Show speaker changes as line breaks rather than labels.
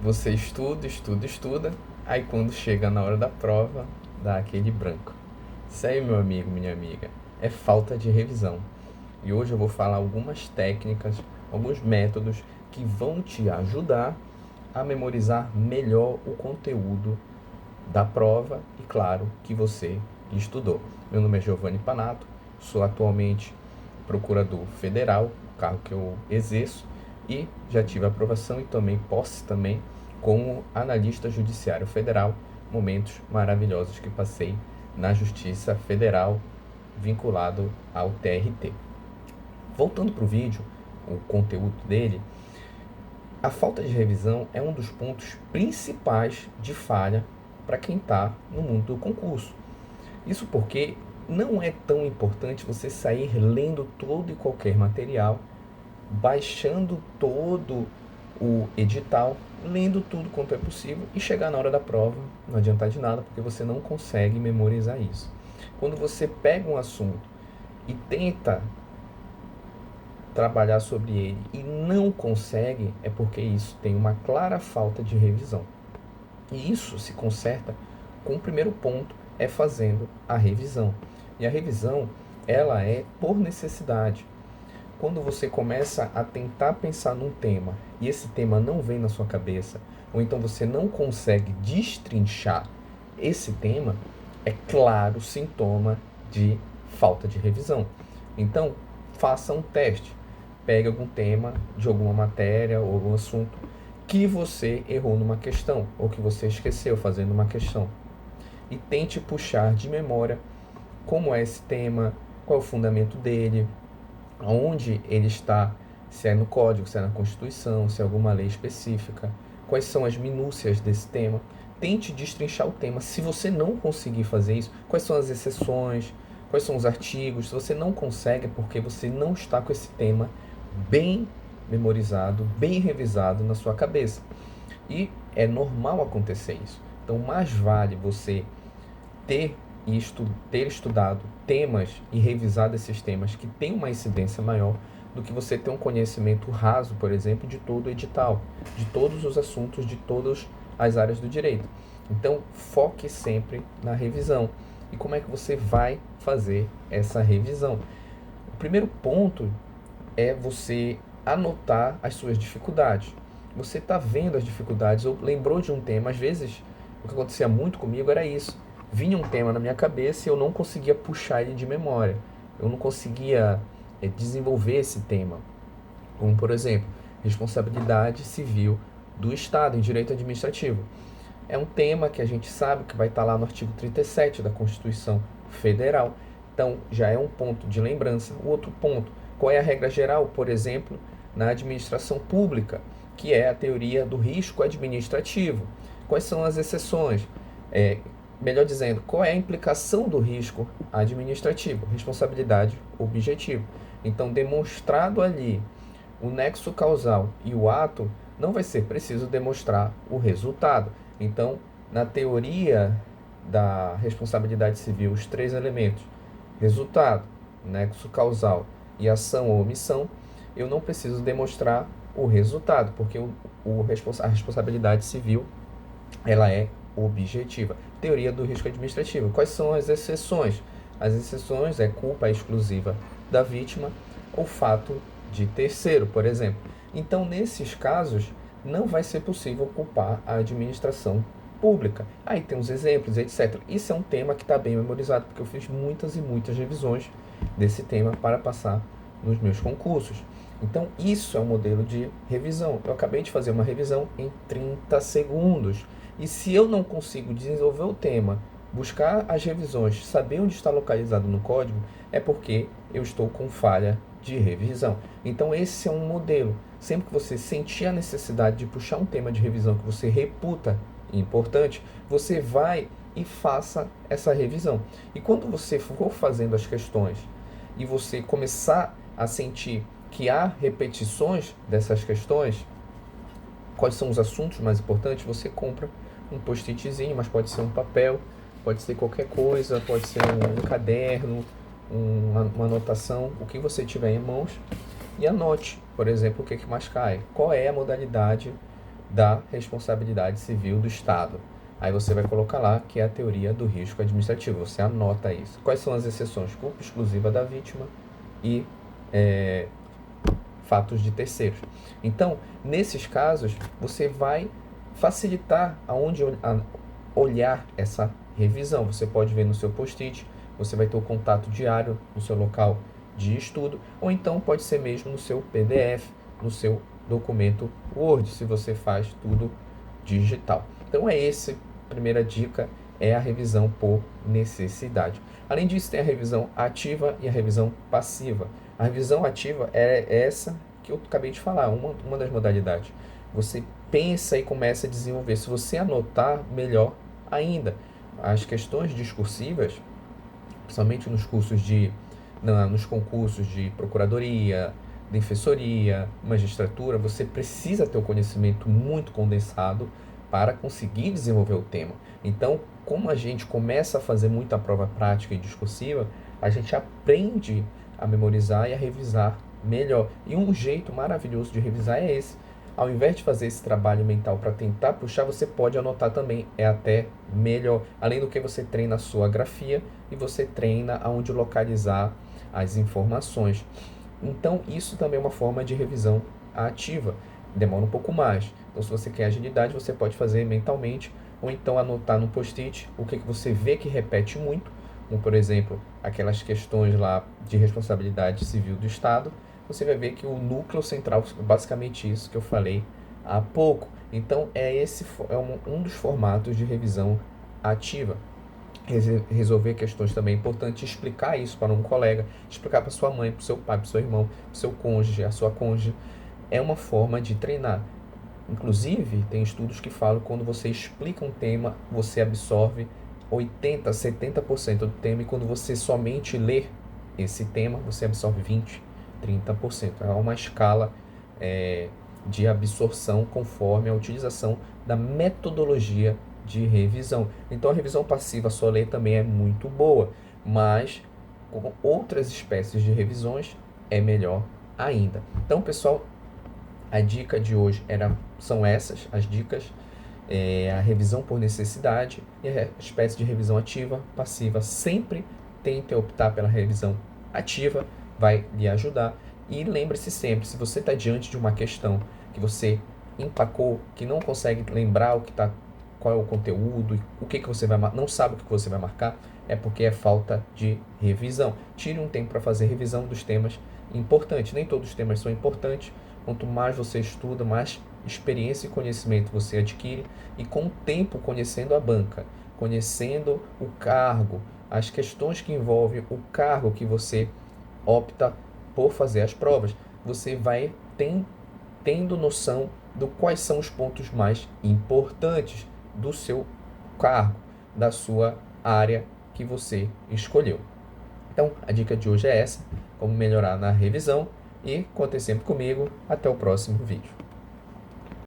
Você estuda, estuda, estuda, aí quando chega na hora da prova, dá aquele branco. Isso aí, meu amigo, minha amiga, é falta de revisão. E hoje eu vou falar algumas técnicas, alguns métodos que vão te ajudar a memorizar melhor o conteúdo da prova e, claro, que você estudou. Meu nome é Giovanni Panato, sou atualmente procurador federal, cargo que eu exerço, e já tive aprovação e tomei posse também como analista judiciário federal, momentos maravilhosos que passei na Justiça Federal vinculado ao TRT. Voltando para o vídeo, o conteúdo dele, a falta de revisão é um dos pontos principais de falha para quem está no mundo do concurso. Isso porque não é tão importante você sair lendo todo e qualquer material, baixando todo o edital, lendo tudo quanto é possível e chegar na hora da prova, não adianta de nada porque você não consegue memorizar isso. Quando você pega um assunto e tenta trabalhar sobre ele e não consegue, é porque isso tem uma clara falta de revisão. E isso se conserta com o primeiro ponto, é fazendo a revisão. E a revisão, ela é por necessidade. Quando você começa a tentar pensar num tema e esse tema não vem na sua cabeça, ou então você não consegue destrinchar esse tema, é claro sintoma de falta de revisão. Então, faça um teste. Pegue algum tema de alguma matéria ou algum assunto que você errou numa questão, ou que você esqueceu fazendo uma questão, e tente puxar de memória como é esse tema, qual é o fundamento dele, onde ele está, se é no código, se é na Constituição, se é alguma lei específica, quais são as minúcias desse tema. Tente destrinchar o tema. Se você não conseguir fazer isso, quais são as exceções, quais são os artigos. Se você não consegue, é porque você não está com esse tema bem memorizado, bem revisado na sua cabeça. E é normal acontecer isso. Então, mais vale você ter ter estudado temas e revisado esses temas que têm uma incidência maior do que você ter um conhecimento raso, por exemplo, de todo o edital, de todos os assuntos, de todas as áreas do direito. Então, foque sempre na revisão. E como é que você vai fazer essa revisão? O primeiro ponto é você anotar as suas dificuldades. Você está vendo as dificuldades ou lembrou de um tema. Às vezes, o que acontecia muito comigo era isso. Vinha um tema na minha cabeça e eu não conseguia puxar ele de memória. Eu não conseguia desenvolver esse tema. Como, por exemplo, responsabilidade civil do Estado em direito administrativo. É um tema que a gente sabe que vai estar lá no artigo 37 da Constituição Federal. Então, já é um ponto de lembrança. O outro ponto, qual é a regra geral, por exemplo, na administração pública, que é a teoria do risco administrativo. Quais são as exceções? Melhor dizendo, qual é a implicação do risco administrativo? Responsabilidade objetiva. Então, demonstrado ali o nexo causal e o ato, não vai ser preciso demonstrar o resultado. Então, na teoria da responsabilidade civil, os três elementos, resultado, nexo causal e ação ou omissão, eu não preciso demonstrar o resultado, porque a responsabilidade civil ela é objetiva. Teoria do risco administrativo. Quais são as exceções? As exceções é culpa exclusiva da vítima ou fato de terceiro, por exemplo. Então, nesses casos, não vai ser possível culpar a administração pública. Aí tem os exemplos, etc. Isso é um tema que está bem memorizado, porque eu fiz muitas e muitas revisões desse tema para passar nos meus concursos. Então, isso é um modelo de revisão. Eu acabei de fazer uma revisão em 30 segundos. E se eu não consigo desenvolver o tema, buscar as revisões, saber onde está localizado no código, é porque eu estou com falha de revisão. Então, esse é um modelo. Sempre que você sentir a necessidade de puxar um tema de revisão que você reputa importante, você vai e faça essa revisão. E quando você for fazendo as questões e você começar a sentir que há repetições dessas questões, quais são os assuntos mais importantes, você compra um post-itzinho, mas pode ser um papel, pode ser qualquer coisa, pode ser um caderno, uma anotação, o que você tiver em mãos, e anote, por exemplo, o que mais cai, qual é a modalidade da responsabilidade civil do Estado. Aí você vai colocar lá que é a teoria do risco administrativo. Você anota isso. Quais são as exceções? Culpa exclusiva da vítima e fatos de terceiros. Então, nesses casos, você vai facilitar aonde olhar essa revisão. Você pode ver no seu post-it, você vai ter o contato diário no seu local de estudo, ou então pode ser mesmo no seu PDF, no seu documento Word, se você faz tudo digital. Então é essa primeira dica, é a revisão por necessidade. Além disso, tem a revisão ativa e a revisão passiva. A revisão ativa é essa que eu acabei de falar, uma das modalidades. Você pensa e começa a desenvolver. Se você anotar, melhor ainda. As questões discursivas, principalmente nos concursos de procuradoria, defensoria, magistratura, você precisa ter o conhecimento muito condensado para conseguir desenvolver o tema. Então, como a gente começa a fazer muita prova prática e discursiva, a gente aprende a memorizar e a revisar melhor. E um jeito maravilhoso de revisar é esse. Ao invés de fazer esse trabalho mental para tentar puxar, você pode anotar também, é até melhor. Além do que você treina a sua grafia e você treina aonde localizar as informações. Então, isso também é uma forma de revisão ativa. Demora um pouco mais. Então, se você quer agilidade, você pode fazer mentalmente ou então anotar no post-it o que você vê que repete muito, como, por exemplo, aquelas questões lá de responsabilidade civil do Estado. Você vai ver que o núcleo central é basicamente isso que eu falei há pouco. Então, esse é um dos formatos de revisão ativa. Resolver questões também é importante, explicar isso para um colega, explicar para sua mãe, para o seu pai, para o seu irmão, para o seu cônjuge, a sua cônjuge. É uma forma de treinar. Inclusive, tem estudos que falam que quando você explica um tema, você absorve 80%, 70% do tema, e quando você somente lê esse tema, você absorve 20%, 30%. É uma escala de absorção conforme a utilização da metodologia de revisão. Então, a revisão passiva só ler também é muito boa, mas com outras espécies de revisões é melhor ainda. Então, pessoal, a dica de hoje são essas, as dicas, a revisão por necessidade e a espécie de revisão ativa, passiva. Sempre tente optar pela revisão ativa, vai lhe ajudar. E lembre-se sempre, se você está diante de uma questão que você empacou, que não consegue lembrar qual é o conteúdo, o que você não sabe o que você vai marcar, é porque é falta de revisão. Tire um tempo para fazer revisão dos temas importantes. Nem todos os temas são importantes. Quanto mais você estuda, mais experiência e conhecimento você adquire, e com o tempo, conhecendo a banca, conhecendo o cargo, as questões que envolvem o cargo que você opta por fazer as provas, você vai tendo noção de quais são os pontos mais importantes do seu cargo, da sua área que você escolheu. Então, a dica de hoje é essa, como melhorar na revisão, e contem sempre comigo. Até o próximo vídeo.